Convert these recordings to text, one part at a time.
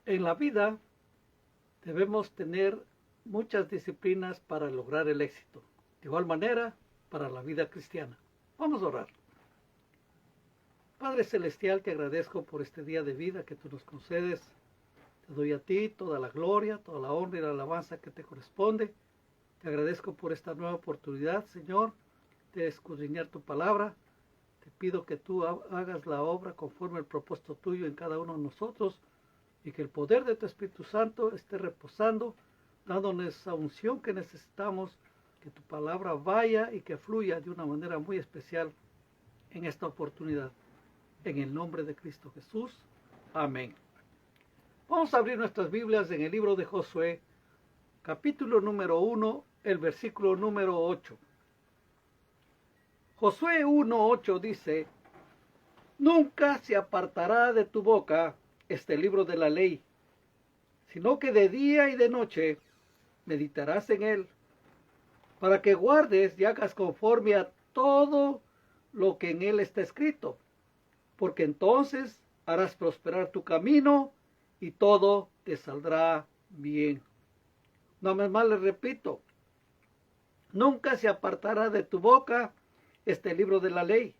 En la vida debemos tener muchas disciplinas para lograr el éxito. De igual manera, para la vida cristiana. Vamos a orar. Padre Celestial, te agradezco por este día de vida que tú nos concedes. Te doy a ti toda la gloria, toda la honra y la alabanza que te corresponde. Te agradezco por esta nueva oportunidad, Señor, de escudriñar tu palabra. Te pido que tú hagas la obra conforme al propósito tuyo en cada uno de nosotros y que el poder de tu Espíritu Santo esté reposando, dándonos esa unción que necesitamos, que tu palabra vaya y que fluya de una manera muy especial en esta oportunidad. En el nombre de Cristo Jesús. Amén. Vamos a abrir nuestras Biblias en el libro de Josué, capítulo número 1, el versículo número 8. Josué 1:8 dice: Nunca se apartará de tu boca este libro de la ley, sino que de día y de noche meditarás en él, para que guardes y hagas conforme a todo lo que en él está escrito, porque entonces harás prosperar tu camino y todo te saldrá bien. No más les repito, nunca se apartará de tu boca este libro de la ley,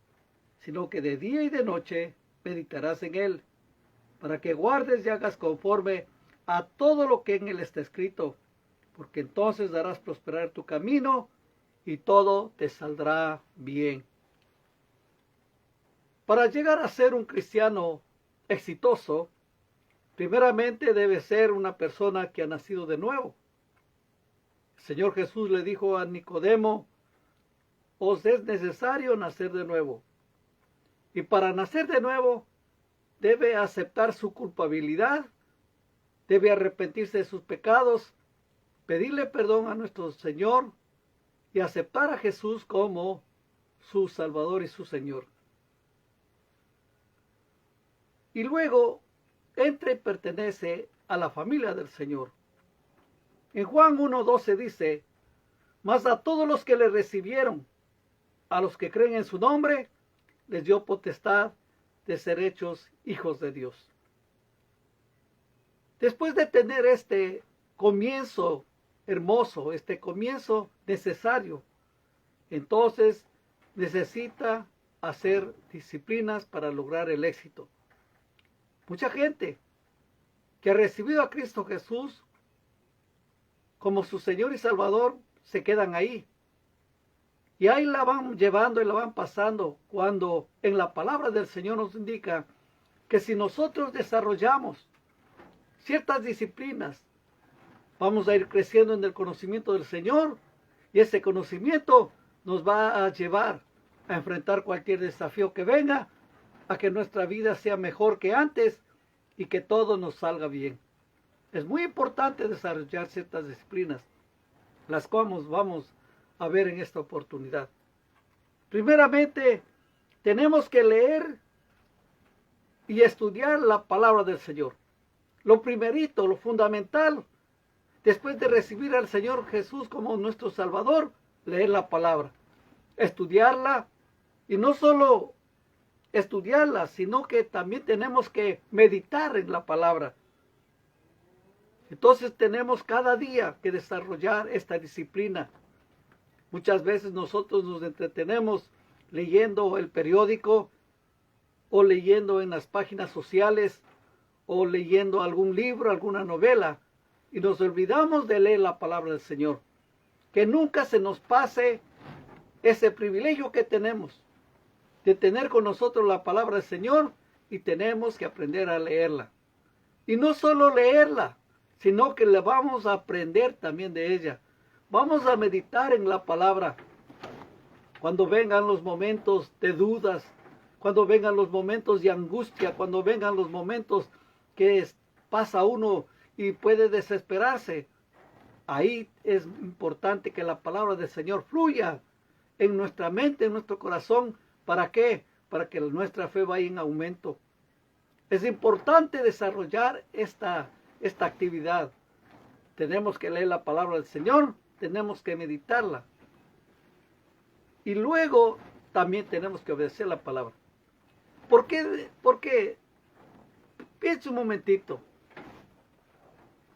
sino que de día y de noche meditarás en él, para que guardes y hagas conforme a todo lo que en él está escrito, porque entonces harás prosperar tu camino y todo te saldrá bien. Para llegar a ser un cristiano exitoso, primeramente debe ser una persona que ha nacido de nuevo. El Señor Jesús le dijo a Nicodemo: os es necesario nacer de nuevo. Y para nacer de nuevo, debe aceptar su culpabilidad, debe arrepentirse de sus pecados, pedirle perdón a nuestro Señor y aceptar a Jesús como su Salvador y su Señor. Y luego entra y pertenece a la familia del Señor. En Juan 1:12 dice: mas a todos los que le recibieron, a los que creen en su nombre, les dio potestad de ser hechos hijos de Dios. Después de tener este comienzo hermoso, este comienzo necesario, entonces necesita hacer disciplinas para lograr el éxito. Mucha gente que ha recibido a Cristo Jesús como su Señor y Salvador se quedan ahí. Y ahí la van llevando y la van pasando, cuando en la palabra del Señor nos indica que si nosotros desarrollamos ciertas disciplinas, vamos a ir creciendo en el conocimiento del Señor, y ese conocimiento nos va a llevar a enfrentar cualquier desafío que venga, a que nuestra vida sea mejor que antes y que todo nos salga bien. Es muy importante desarrollar ciertas disciplinas, las cuales vamos a ver en esta oportunidad. Primeramente, tenemos que leer y estudiar la palabra del Señor. Lo primerito, lo fundamental, después de recibir al Señor Jesús como nuestro Salvador, leer la palabra, estudiarla, y no solo estudiarla, sino que también tenemos que meditar en la palabra. Entonces tenemos cada día que desarrollar esta disciplina. Muchas veces nosotros nos entretenemos leyendo el periódico, o leyendo en las páginas sociales, o leyendo algún libro, alguna novela, y nos olvidamos de leer la palabra del Señor. Que nunca se nos pase ese privilegio que tenemos de tener con nosotros la palabra del Señor, y tenemos que aprender a leerla. Y no solo leerla, sino que le vamos a aprender también de ella. Vamos a meditar en la palabra. Cuando vengan los momentos de dudas, cuando vengan los momentos de angustia, cuando vengan los momentos que pasa uno y puede desesperarse, ahí es importante que la palabra del Señor fluya en nuestra mente, en nuestro corazón. ¿Para qué? Para que nuestra fe vaya en aumento. Es importante desarrollar esta actividad. Tenemos que leer la palabra del Señor, tenemos que meditarla. Y luego también tenemos que obedecer la palabra. ¿Por qué? Porque piensa un momentito.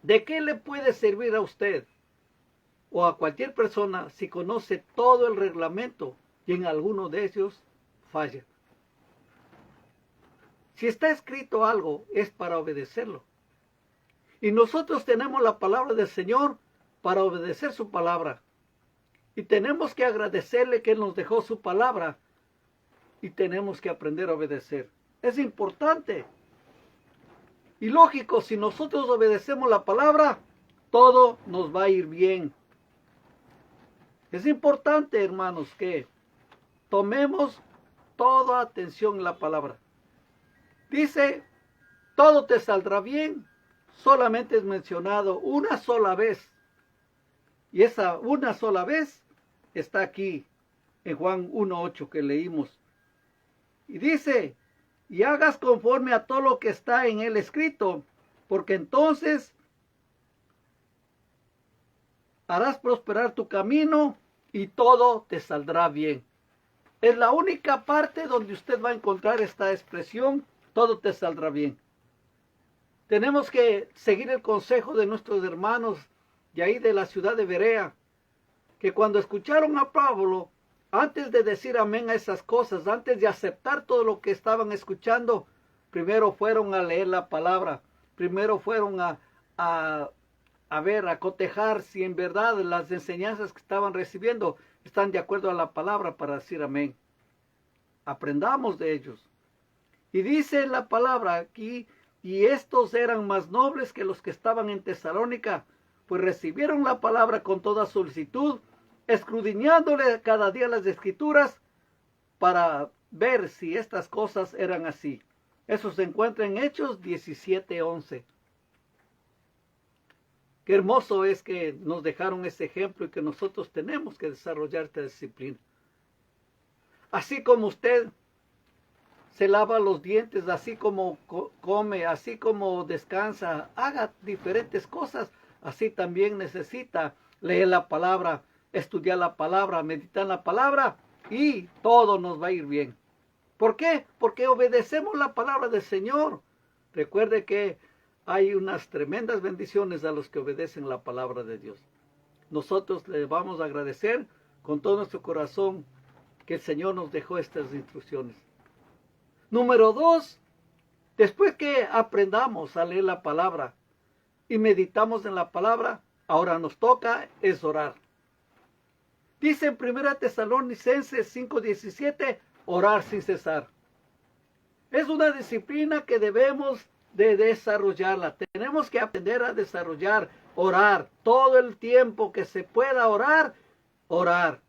¿De qué le puede servir a usted o a cualquier persona si conoce todo el reglamento y en alguno de ellos falla? Si está escrito algo, es para obedecerlo. Y nosotros tenemos la palabra del Señor para obedecer su palabra. Y tenemos que agradecerle que Él nos dejó su palabra. Y tenemos que aprender a obedecer. Es importante. Y lógico, si nosotros obedecemos la palabra, todo nos va a ir bien. Es importante, hermanos, que tomemos toda atención en la palabra. Dice, todo te saldrá bien. Solamente es mencionado una sola vez. Y esa una sola vez está aquí en Juan 1:8 que leímos. Y dice, y hagas conforme a todo lo que está en él escrito, porque entonces harás prosperar tu camino y todo te saldrá bien. Es la única parte donde usted va a encontrar esta expresión, todo te saldrá bien. Tenemos que seguir el consejo de nuestros hermanos de ahí de la ciudad de Berea, que cuando escucharon a Pablo, antes de decir amén a esas cosas, antes de aceptar todo lo que estaban escuchando, primero fueron a leer la palabra, primero fueron a cotejar si en verdad las enseñanzas que estaban recibiendo están de acuerdo a la palabra para decir amén. Aprendamos de ellos. Y dice la palabra aquí, y estos eran más nobles que los que estaban en Tesalónica, pues recibieron la palabra con toda solicitud, escudriñándole cada día las escrituras para ver si estas cosas eran así. Eso se encuentra en Hechos 17:11. Qué hermoso es que nos dejaron ese ejemplo y que nosotros tenemos que desarrollar esta disciplina. Así como usted se lava los dientes, así como come, así como descansa, haga diferentes cosas, así también necesita leer la palabra, estudiar la palabra, meditar en la palabra y todo nos va a ir bien. ¿Por qué? Porque obedecemos la palabra del Señor. Recuerde que hay unas tremendas bendiciones a los que obedecen la palabra de Dios. Nosotros le vamos a agradecer con todo nuestro corazón que el Señor nos dejó estas instrucciones. Número 2, después que aprendamos a leer la palabra y meditamos en la palabra, ahora nos toca es orar. Dice en 1 Tesalonicenses 5:17, orar sin cesar. Es una disciplina que debemos de desarrollarla. Tenemos que aprender a desarrollar, orar. Todo el tiempo que se pueda orar, orar.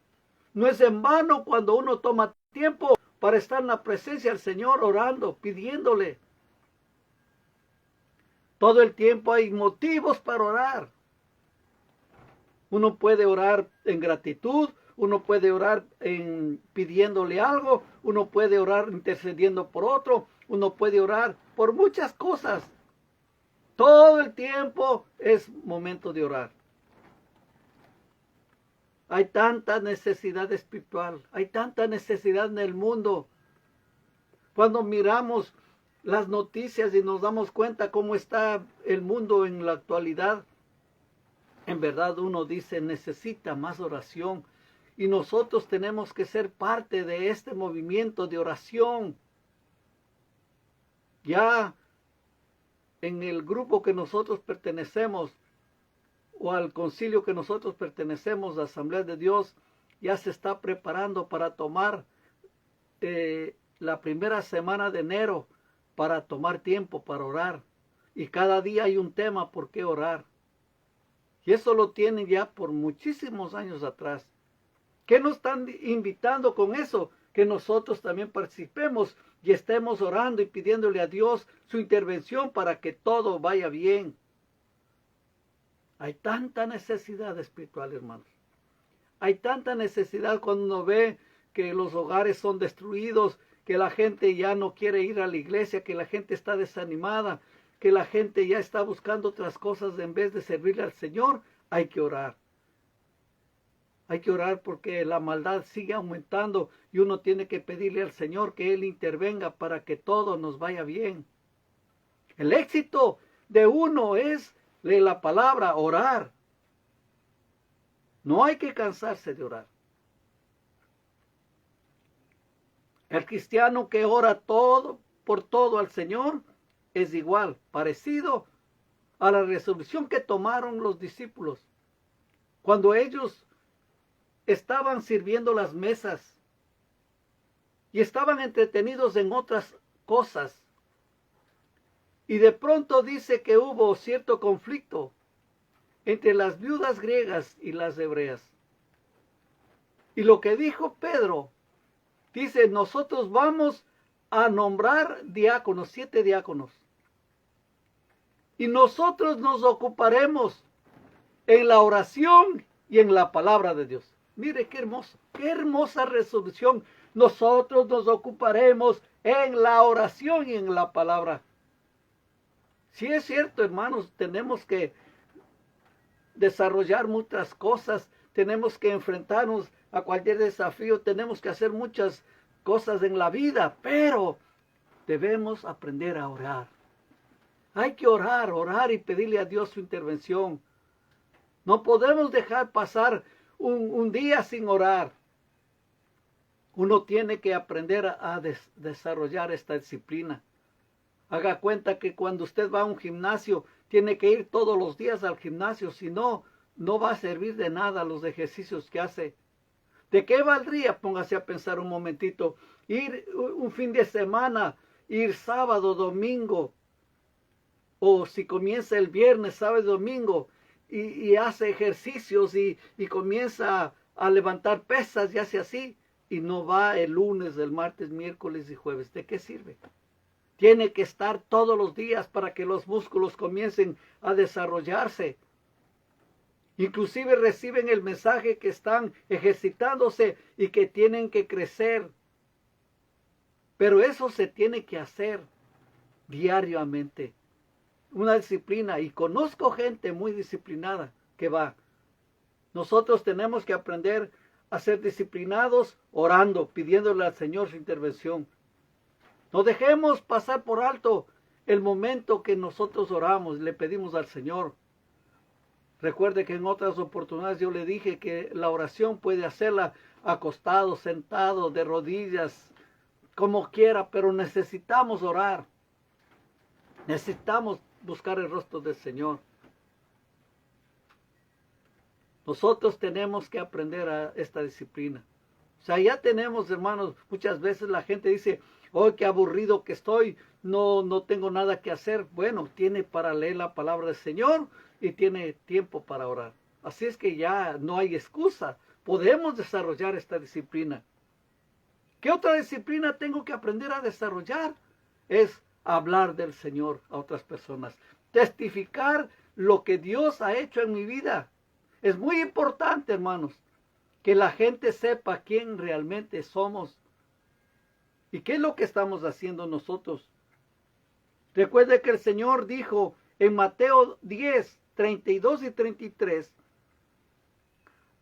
No es en vano cuando uno toma tiempo para estar en la presencia del Señor orando, pidiéndole. Todo el tiempo hay motivos para orar. Uno puede orar en gratitud, uno puede orar pidiéndole algo, uno puede orar intercediendo por otro, uno puede orar por muchas cosas. Todo el tiempo es momento de orar. Hay tanta necesidad espiritual, hay tanta necesidad en el mundo. Cuando miramos las noticias y nos damos cuenta cómo está el mundo en la actualidad, en verdad uno dice, necesita más oración. Y nosotros tenemos que ser parte de este movimiento de oración. Ya en el grupo que nosotros pertenecemos, o al concilio que nosotros pertenecemos, la Asamblea de Dios, ya se está preparando para tomar la primera semana de enero, para tomar tiempo para orar. Y cada día hay un tema por qué orar. Y eso lo tienen ya por muchísimos años atrás. ¿Qué nos están invitando con eso? Que nosotros también participemos y estemos orando y pidiéndole a Dios su intervención para que todo vaya bien. Hay tanta necesidad espiritual, hermanos. Hay tanta necesidad cuando uno ve que los hogares son destruidos, que la gente ya no quiere ir a la iglesia, que la gente está desanimada, que la gente ya está buscando otras cosas en vez de servirle al Señor. Hay que orar. Hay que orar porque la maldad sigue aumentando y uno tiene que pedirle al Señor que Él intervenga para que todo nos vaya bien. El éxito de uno es lee la palabra, orar. No hay que cansarse de orar. El cristiano que ora por todo al Señor es igual, parecido a la resolución que tomaron los discípulos cuando ellos estaban sirviendo las mesas y estaban entretenidos en otras cosas. Y de pronto dice que hubo cierto conflicto entre las viudas griegas y las hebreas. Y lo que dijo Pedro, dice, nosotros vamos a nombrar diáconos, 7 diáconos. Y nosotros nos ocuparemos en la oración y en la palabra de Dios. Mire qué hermoso, qué hermosa resolución. Nosotros nos ocuparemos en la oración y en la palabra. Sí es cierto, hermanos, tenemos que desarrollar muchas cosas, tenemos que enfrentarnos a cualquier desafío, tenemos que hacer muchas cosas en la vida, pero debemos aprender a orar. Hay que orar, orar y pedirle a Dios su intervención. No podemos dejar pasar un día sin orar. Uno tiene que aprender a desarrollar esta disciplina. Haga cuenta que cuando usted va a un gimnasio, tiene que ir todos los días al gimnasio, si no, no va a servir de nada los ejercicios que hace. ¿De qué valdría? Póngase a pensar un momentito. Ir un fin de semana, ir sábado, domingo, o si comienza el viernes, sábado y domingo, y hace ejercicios y comienza a levantar pesas y hace así, y no va el lunes, el martes, miércoles y jueves. ¿De qué sirve? Tiene que estar todos los días para que los músculos comiencen a desarrollarse. Inclusive reciben el mensaje que están ejercitándose y que tienen que crecer. Pero eso se tiene que hacer diariamente. Una disciplina. Y conozco gente muy disciplinada que va. Nosotros tenemos que aprender a ser disciplinados orando, pidiéndole al Señor su intervención. No dejemos pasar por alto el momento que nosotros oramos y le pedimos al Señor. Recuerde que en otras oportunidades yo le dije que la oración puede hacerla acostado, sentado, de rodillas, como quiera, pero necesitamos orar. Necesitamos buscar el rostro del Señor. Nosotros tenemos que aprender a esta disciplina. O sea, ya tenemos, hermanos, muchas veces la gente dice, oh, qué aburrido que estoy, no tengo nada que hacer. Bueno, tiene para leer la palabra del Señor y tiene tiempo para orar. Así es que ya no hay excusa. Podemos desarrollar esta disciplina. ¿Qué otra disciplina tengo que aprender a desarrollar? Es hablar del Señor a otras personas. Testificar lo que Dios ha hecho en mi vida. Es muy importante, hermanos, que la gente sepa quién realmente somos. ¿Y qué es lo que estamos haciendo nosotros? Recuerde que el Señor dijo en Mateo 10, 32 y 33,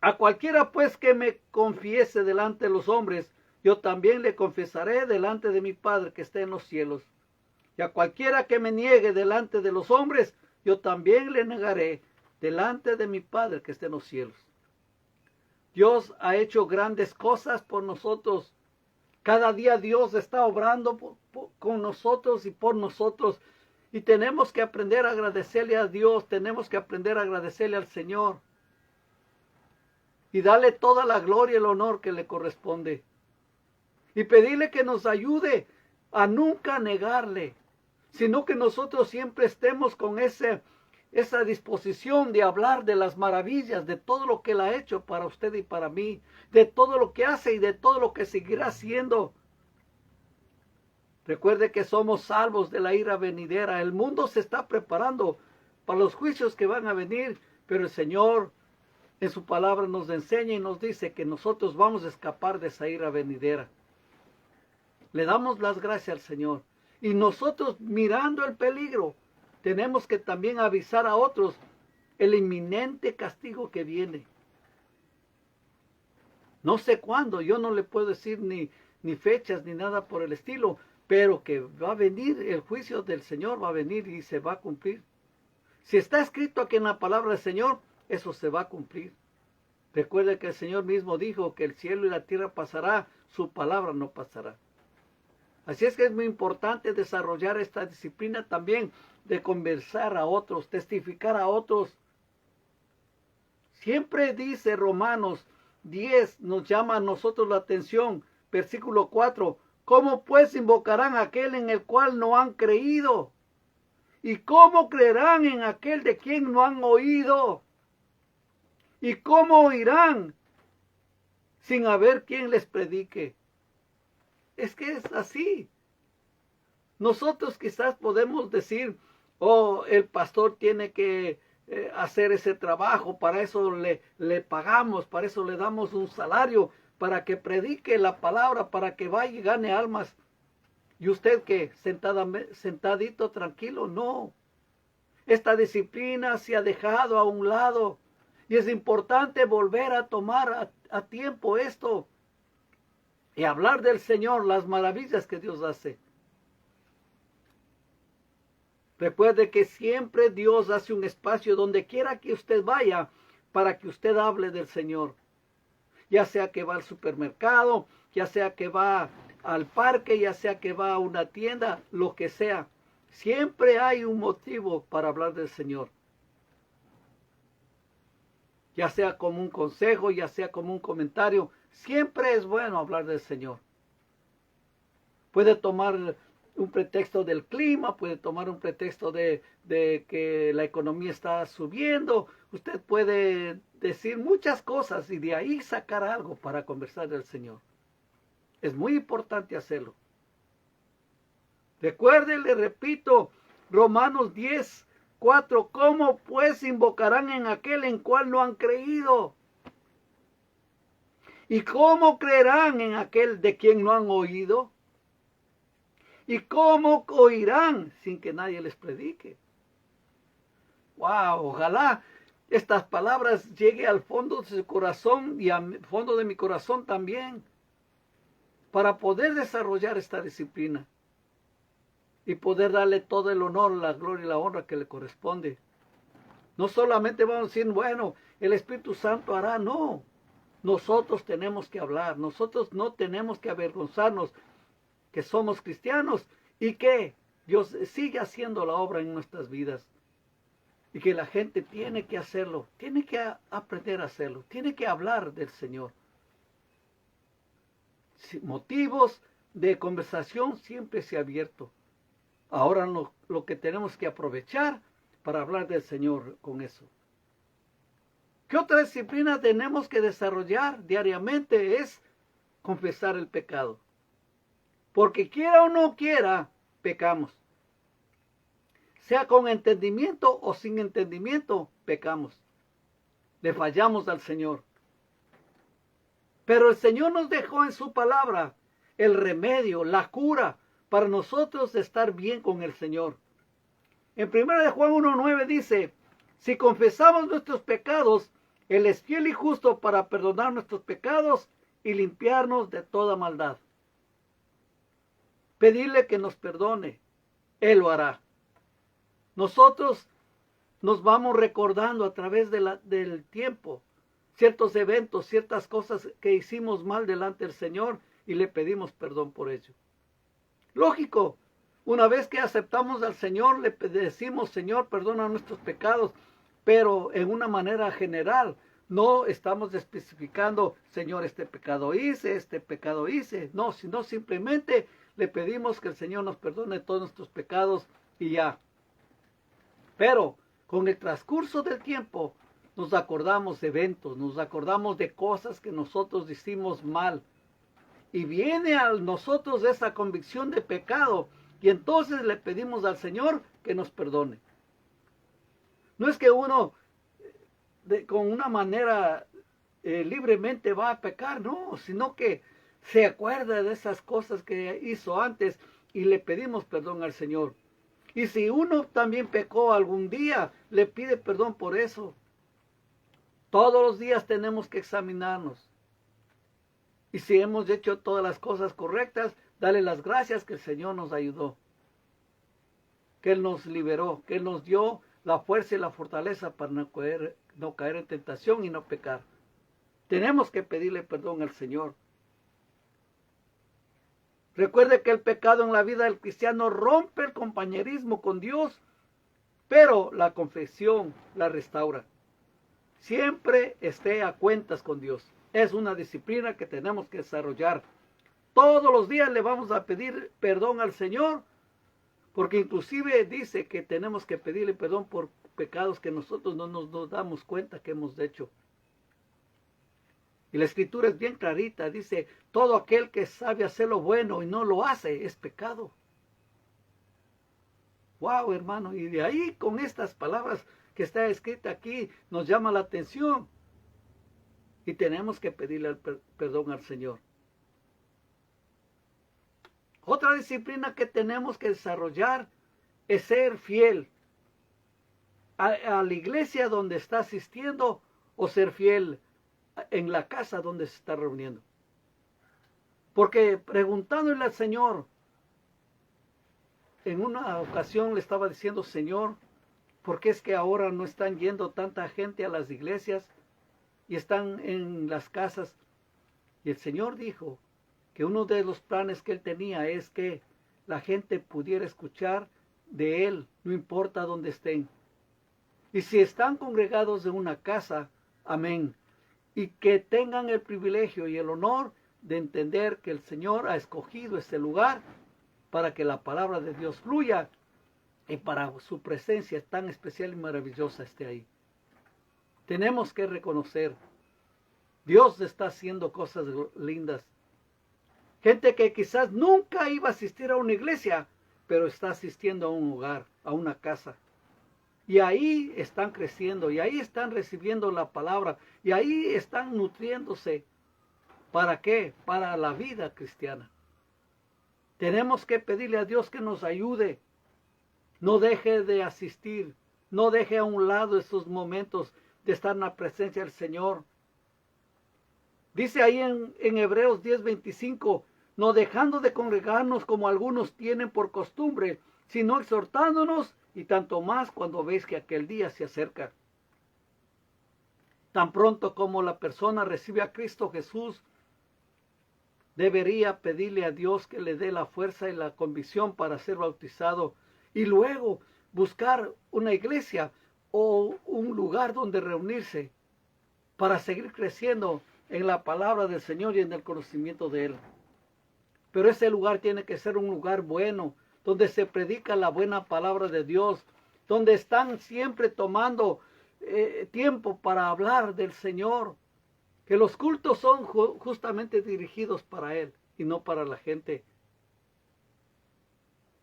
a cualquiera pues que me confiese delante de los hombres, yo también le confesaré delante de mi Padre que está en los cielos. Y a cualquiera que me niegue delante de los hombres, yo también le negaré delante de mi Padre que está en los cielos. Dios ha hecho grandes cosas por nosotros. Cada día Dios está obrando con nosotros y por nosotros. Y tenemos que aprender a agradecerle a Dios. Tenemos que aprender a agradecerle al Señor. Y darle toda la gloria y el honor que le corresponde. Y pedirle que nos ayude a nunca negarle. Sino que nosotros siempre estemos con esa disposición de hablar de las maravillas, de todo lo que Él ha hecho para usted y para mí, de todo lo que hace y de todo lo que seguirá haciendo. Recuerde que somos salvos de la ira venidera. El mundo se está preparando para los juicios que van a venir, pero el Señor en su palabra nos enseña y nos dice que nosotros vamos a escapar de esa ira venidera. Le damos las gracias al Señor. Y nosotros, mirando el peligro, tenemos que también avisar a otros el inminente castigo que viene. No sé cuándo, yo no le puedo decir ni fechas ni nada por el estilo, pero que va a venir el juicio del Señor, va a venir y se va a cumplir. Si está escrito aquí en la palabra del Señor, eso se va a cumplir. Recuerde que el Señor mismo dijo que el cielo y la tierra pasará, su palabra no pasará. Así es que es muy importante desarrollar esta disciplina también de conversar a otros, testificar a otros. Siempre dice Romanos 10, nos llama a nosotros la atención, versículo 4, ¿cómo pues invocarán a aquel en el cual no han creído? ¿Y cómo creerán en aquel de quien no han oído? ¿Y cómo oirán sin haber quien les predique? Es que es así. Nosotros quizás podemos decir, oh, el pastor tiene que hacer ese trabajo, para eso le pagamos, para eso le damos un salario, para que predique la palabra, para que vaya y gane almas. ¿Y usted qué? Sentadito, tranquilo? No. Esta disciplina se ha dejado a un lado. Y es importante volver a tomar a tiempo esto. Y hablar del Señor, las maravillas que Dios hace. Recuerde que siempre Dios hace un espacio donde quiera que usted vaya para que usted hable del Señor. Ya sea que va al supermercado, ya sea que va al parque, ya sea que va a una tienda, lo que sea. Siempre hay un motivo para hablar del Señor. Ya sea como un consejo, ya sea como un comentario, siempre es bueno hablar del Señor. Puede tomar un pretexto del clima, puede tomar un pretexto de que la economía está subiendo. Usted puede decir muchas cosas y de ahí sacar algo para conversar del Señor. Es muy importante hacerlo. Recuerde, le repito, Romanos 10, 4, ¿cómo pues invocarán en aquel en cual no han creído? ¿Y cómo creerán en aquel de quien no han oído? ¿Y cómo oirán sin que nadie les predique? ¡Wow! Ojalá estas palabras lleguen al fondo de su corazón y al fondo de mi corazón también, para poder desarrollar esta disciplina y poder darle todo el honor, la gloria y la honra que le corresponde. No solamente vamos a decir, bueno, el Espíritu Santo hará, no. Nosotros tenemos que hablar, nosotros no tenemos que avergonzarnos que somos cristianos y que Dios sigue haciendo la obra en nuestras vidas. Y que la gente tiene que hacerlo, tiene que aprender a hacerlo, tiene que hablar del Señor. Motivos de conversación siempre se ha abierto. Ahora lo que tenemos que aprovechar para hablar del Señor con eso. ¿Qué otra disciplina tenemos que desarrollar diariamente? Es confesar el pecado. Porque quiera o no quiera, pecamos. Sea con entendimiento o sin entendimiento, pecamos. Le fallamos al Señor. Pero el Señor nos dejó en su palabra el remedio, la cura, para nosotros estar bien con el Señor. En 1 de Juan 1:9 dice, si confesamos nuestros pecados, Él es fiel y justo para perdonar nuestros pecados y limpiarnos de toda maldad. Pedirle que nos perdone, Él lo hará. Nosotros nos vamos recordando a través del tiempo ciertos eventos, ciertas cosas que hicimos mal delante del Señor y le pedimos perdón por ello. Lógico, una vez que aceptamos al Señor, le decimos, Señor, perdona nuestros pecados, pero en una manera general. No estamos especificando, Señor, este pecado hice. No, sino simplemente le pedimos que el Señor nos perdone todos nuestros pecados y ya. Pero con el transcurso del tiempo nos acordamos de eventos, nos acordamos de cosas que nosotros hicimos mal. Y viene a nosotros esa convicción de pecado y entonces le pedimos al Señor que nos perdone. No es que uno con una manera libremente va a pecar, no, sino que se acuerda de esas cosas que hizo antes y le pedimos perdón al Señor. Y si uno también pecó algún día, le pide perdón por eso. Todos los días tenemos que examinarnos. Y si hemos hecho todas las cosas correctas, dale las gracias que el Señor nos ayudó. Que Él nos liberó, que Él nos dio la fuerza y la fortaleza para no caer en tentación y no pecar. Tenemos que pedirle perdón al Señor. Recuerde que el pecado en la vida del cristiano rompe el compañerismo con Dios, pero la confesión la restaura. Siempre esté a cuentas con Dios. Es una disciplina que tenemos que desarrollar. Todos los días le vamos a pedir perdón al Señor, porque inclusive dice que tenemos que pedirle perdón por pecados que nosotros no nos damos cuenta que hemos hecho. Y la escritura es bien clarita, dice, todo aquel que sabe hacer lo bueno y no lo hace es pecado. Wow, hermano, y de ahí con estas palabras que está escrita aquí nos llama la atención. Y tenemos que pedirle perdón al Señor. Otra disciplina que tenemos que desarrollar es ser fiel a la iglesia donde está asistiendo o ser fiel en la casa donde se está reuniendo. Porque preguntándole al Señor, en una ocasión le estaba diciendo, Señor, ¿por qué es que ahora no están yendo tanta gente a las iglesias y están en las casas? Y el Señor dijo que uno de los planes que Él tenía es que la gente pudiera escuchar de Él, no importa dónde estén. Y si están congregados en una casa, amén. Y que tengan el privilegio y el honor de entender que el Señor ha escogido este lugar para que la palabra de Dios fluya y para su presencia tan especial y maravillosa esté ahí. Tenemos que reconocer, Dios está haciendo cosas lindas. Gente que quizás nunca iba a asistir a una iglesia, pero está asistiendo a un hogar, a una casa. Y ahí están creciendo, y ahí están recibiendo la palabra, y ahí están nutriéndose. ¿Para qué? Para la vida cristiana. Tenemos que pedirle a Dios que nos ayude. No deje de asistir, no deje a un lado esos momentos de estar en la presencia del Señor. Dice ahí en Hebreos 10:25, no dejando de congregarnos como algunos tienen por costumbre, sino exhortándonos, y tanto más cuando veis que aquel día se acerca. Tan pronto como la persona recibe a Cristo Jesús, debería pedirle a Dios que le dé la fuerza y la convicción para ser bautizado y luego buscar una iglesia o un lugar donde reunirse para seguir creciendo en la palabra del Señor y en el conocimiento de Él. Pero ese lugar tiene que ser un lugar bueno, donde se predica la buena palabra de Dios, donde están siempre tomando tiempo para hablar del Señor, que los cultos son justamente dirigidos para Él y no para la gente,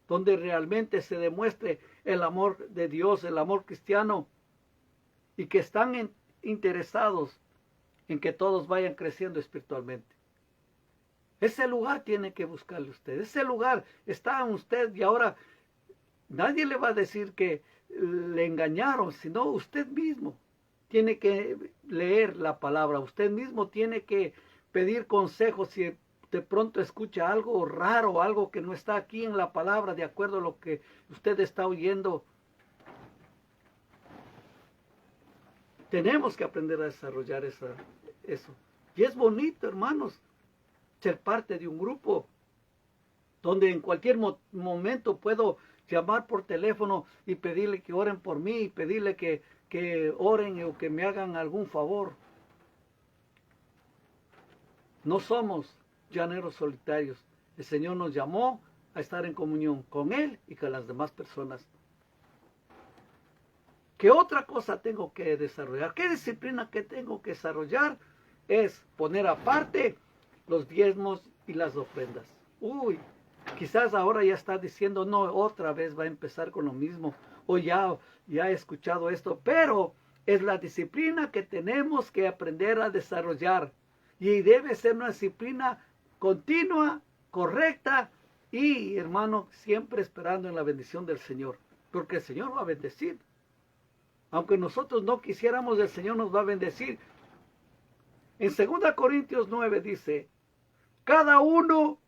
donde realmente se demuestre el amor de Dios, el amor cristiano, y que están interesados en que todos vayan creciendo espiritualmente. Ese lugar tiene que buscarle usted. Ese lugar está en usted y ahora nadie le va a decir que le engañaron, sino usted mismo tiene que leer la palabra. Usted mismo tiene que pedir consejos si de pronto escucha algo raro, algo que no está aquí en la palabra de acuerdo a lo que usted está oyendo. Tenemos que aprender a desarrollar eso. Y es bonito, hermanos, ser parte de un grupo donde en cualquier momento puedo llamar por teléfono y pedirle que oren por mí, y pedirle que oren o que me hagan algún favor. No somos llaneros solitarios. El Señor nos llamó a estar en comunión con Él y con las demás personas. ¿Qué otra cosa tengo que desarrollar? ¿Qué disciplina que tengo que desarrollar? Es poner aparte los diezmos y las ofrendas. Uy, quizás ahora ya está diciendo, no, otra vez va a empezar con lo mismo, o ya he escuchado esto, pero es la disciplina que tenemos que aprender a desarrollar, y debe ser una disciplina continua, correcta, y hermano, siempre esperando en la bendición del Señor, porque el Señor va a bendecir. Aunque nosotros no quisiéramos, el Señor nos va a bendecir. En 2 Corintios 9 dice, cada uno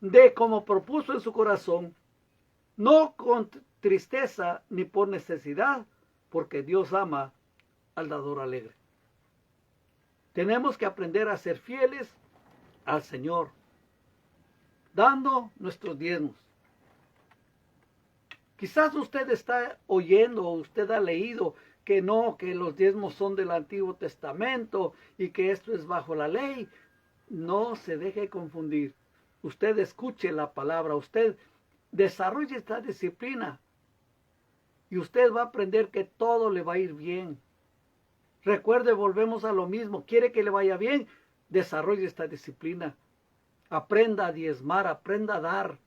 dé como propuso en su corazón, no con tristeza ni por necesidad, porque Dios ama al dador alegre. Tenemos que aprender a ser fieles al Señor, dando nuestros diezmos. Quizás usted está oyendo, o usted ha leído que no, que los diezmos son del Antiguo Testamento y que esto es bajo la ley. No se deje confundir. Usted escuche la palabra, usted desarrolle esta disciplina y usted va a aprender que todo le va a ir bien. Recuerde, volvemos a lo mismo. ¿Quiere que le vaya bien? Desarrolle esta disciplina. Aprenda a diezmar, aprenda a dar,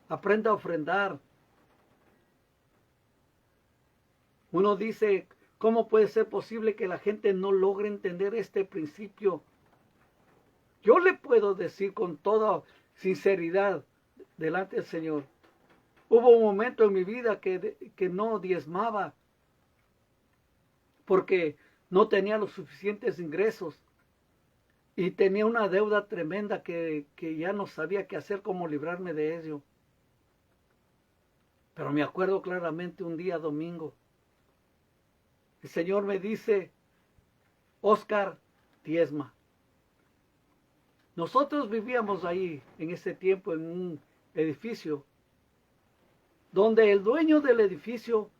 aprenda a ofrendar. Uno dice, ¿cómo puede ser posible que la gente no logre entender este principio? Yo le puedo decir con toda sinceridad delante del Señor, hubo un momento en mi vida que no diezmaba porque no tenía los suficientes ingresos y tenía una deuda tremenda que ya no sabía qué hacer, cómo librarme de ello. Pero me acuerdo claramente un día domingo, el Señor me dice, Oscar, diezma. Nosotros vivíamos ahí en ese tiempo en un edificio donde el dueño del edificio,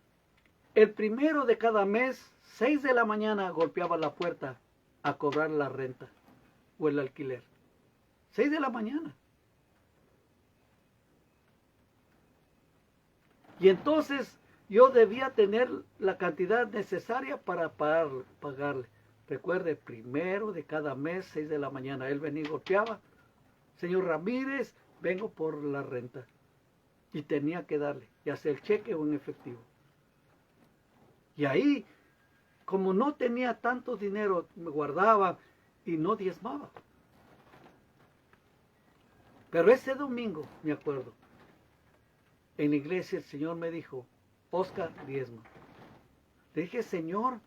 el primero de cada mes, 6 de la mañana, golpeaba la puerta a cobrar la renta o el alquiler. 6 de la mañana. Y entonces yo debía tener la cantidad necesaria para pagarle. Recuerde, primero de cada mes, 6 de la mañana, él venía y golpeaba. Señor Ramírez, vengo por la renta. Y tenía que darle, ya sea el cheque o en efectivo. Y ahí, como no tenía tanto dinero, me guardaba y no diezmaba. Pero ese domingo, me acuerdo, en la iglesia el Señor me dijo, Oscar, diezma. Le dije, Señor,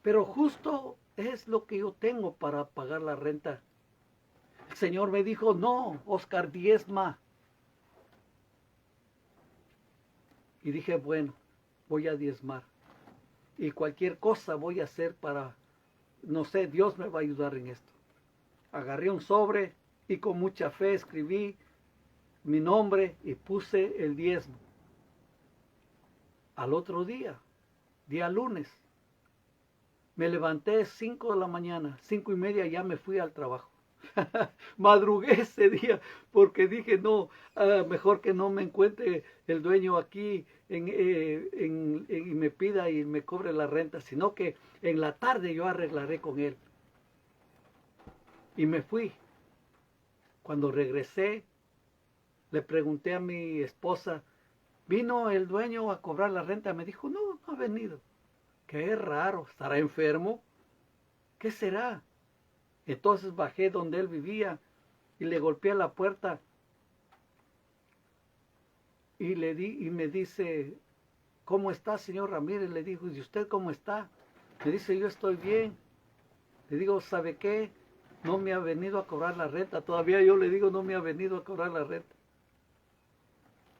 pero justo es lo que yo tengo para pagar la renta. El Señor me dijo, no, Oscar, diezma. Y dije, bueno, voy a diezmar. Y cualquier cosa voy a hacer para, no sé, Dios me va a ayudar en esto. Agarré un sobre y con mucha fe escribí mi nombre y puse el diezmo. Al otro día lunes, me levanté 5 de la mañana, 5:30 ya me fui al trabajo. Madrugué ese día porque dije, no, mejor que no me encuentre el dueño aquí y me pida y me cobre la renta, sino que en la tarde yo arreglaré con él. Y me fui. Cuando regresé, le pregunté a mi esposa, ¿vino el dueño a cobrar la renta? Me dijo, no, no ha venido. Qué raro, ¿estará enfermo? ¿Qué será? Entonces bajé donde él vivía y le golpeé a la puerta y me dice, ¿cómo está, señor Ramírez? Le dijo, ¿y usted cómo está? Me dice, yo estoy bien. Le digo, ¿sabe qué? No me ha venido a cobrar la renta. Todavía yo le digo, no me ha venido a cobrar la renta.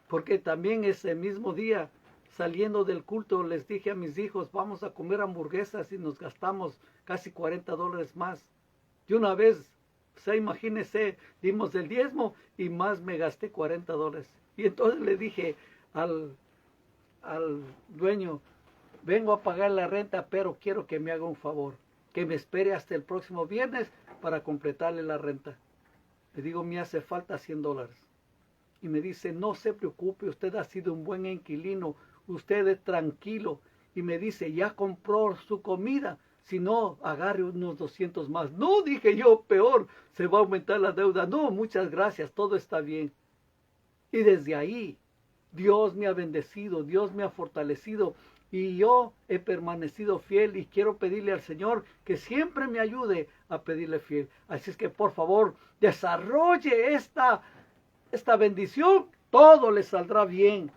Porque también ese mismo día, saliendo del culto, les dije a mis hijos, vamos a comer hamburguesas y nos gastamos casi $40 más. Y una vez, imagínense, dimos el diezmo y más me gasté $40. Y entonces le dije al dueño, vengo a pagar la renta, pero quiero que me haga un favor, que me espere hasta el próximo viernes para completarle la renta. Le digo, me hace falta $100. Y me dice, no se preocupe, usted ha sido un buen inquilino, usted es tranquilo. Y me dice, ya compró su comida, si no, agarre unos 200 más. No, dije yo, peor, se va a aumentar la deuda. No, muchas gracias, todo está bien. Y desde ahí, Dios me ha bendecido, Dios me ha fortalecido. Y yo he permanecido fiel y quiero pedirle al Señor que siempre me ayude a pedirle fiel. Así es que por favor, desarrolle esta bendición, todo le saldrá bien.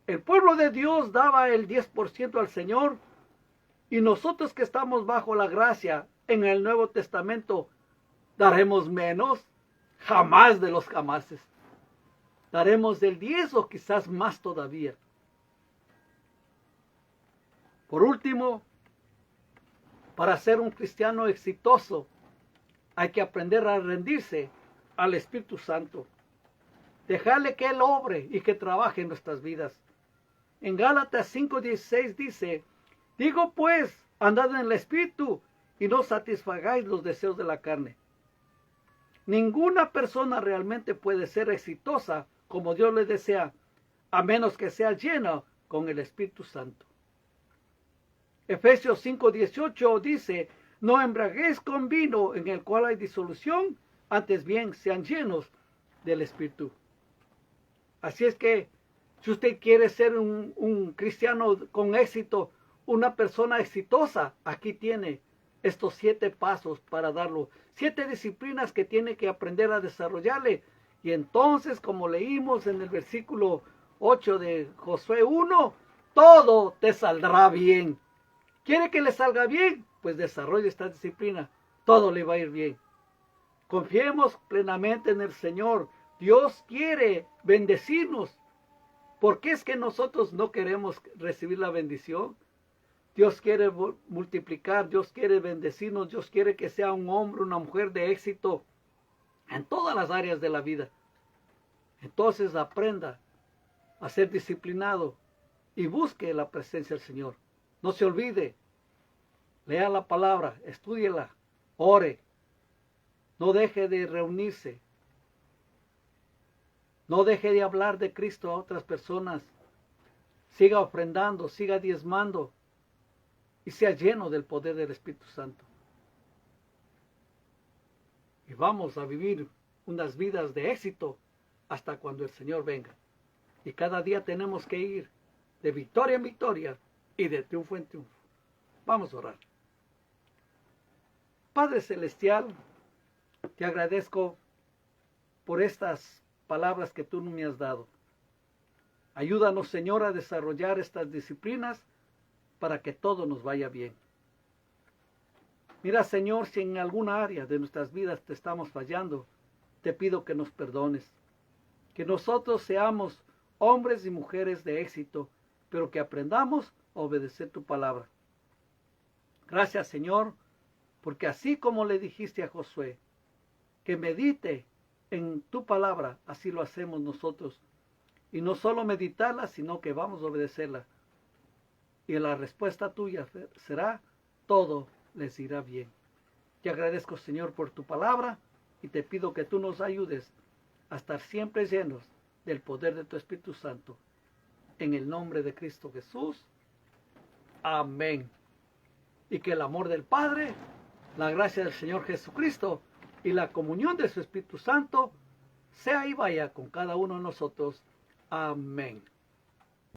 El pueblo de Dios daba el 10% al Señor y nosotros que estamos bajo la gracia en el Nuevo Testamento, ¿daremos menos? Jamás de los jamases. Daremos del 10 o quizás más todavía. Por último, para ser un cristiano exitoso, hay que aprender a rendirse al Espíritu Santo. Dejarle que Él obre y que trabaje en nuestras vidas. En Gálatas 5:16 dice, digo pues, andad en el Espíritu y no satisfagáis los deseos de la carne. Ninguna persona realmente puede ser exitosa como Dios le desea, a menos que sea llena con el Espíritu Santo. Efesios 5:18 dice, no embriaguéis con vino en el cual hay disolución, antes bien sean llenos del Espíritu. Así es que, si usted quiere ser un cristiano con éxito, una persona exitosa, aquí tiene estos 7 pasos para darlo. 7 disciplinas que tiene que aprender a desarrollarle. Y entonces, como leímos en el versículo 8 de Josué 1, todo te saldrá bien. ¿Quiere que le salga bien? Pues desarrolle esta disciplina. Todo le va a ir bien. Confiemos plenamente en el Señor. Dios quiere bendecirnos. ¿Por qué es que nosotros no queremos recibir la bendición? Dios quiere multiplicar, Dios quiere bendecirnos, Dios quiere que sea un hombre, una mujer de éxito en todas las áreas de la vida. Entonces aprenda a ser disciplinado y busque la presencia del Señor. No se olvide, lea la palabra, estúdiela, ore, no deje de reunirse, no deje de hablar de Cristo a otras personas, siga ofrendando, siga diezmando y sea lleno del poder del Espíritu Santo. Y vamos a vivir unas vidas de éxito hasta cuando el Señor venga. Y cada día tenemos que ir de victoria en victoria y de triunfo en triunfo. Vamos a orar. Padre Celestial, te agradezco por estas palabras que tú me has dado. Ayúdanos, Señor, a desarrollar estas disciplinas para que todo nos vaya bien. Mira, Señor, si en alguna área de nuestras vidas te estamos fallando, te pido que nos perdones. Que nosotros seamos hombres y mujeres de éxito, pero que aprendamos a obedecer tu palabra. Gracias, Señor, porque así como le dijiste a Josué, que medite en tu palabra, así lo hacemos nosotros. Y no solo meditarla, sino que vamos a obedecerla. Y la respuesta tuya será, todo les irá bien. Te agradezco, Señor, por tu palabra y te pido que tú nos ayudes a estar siempre llenos del poder de tu Espíritu Santo. En el nombre de Cristo Jesús. Amén. Y que el amor del Padre, la gracia del Señor Jesucristo y la comunión de su Espíritu Santo sea y vaya con cada uno de nosotros. Amén.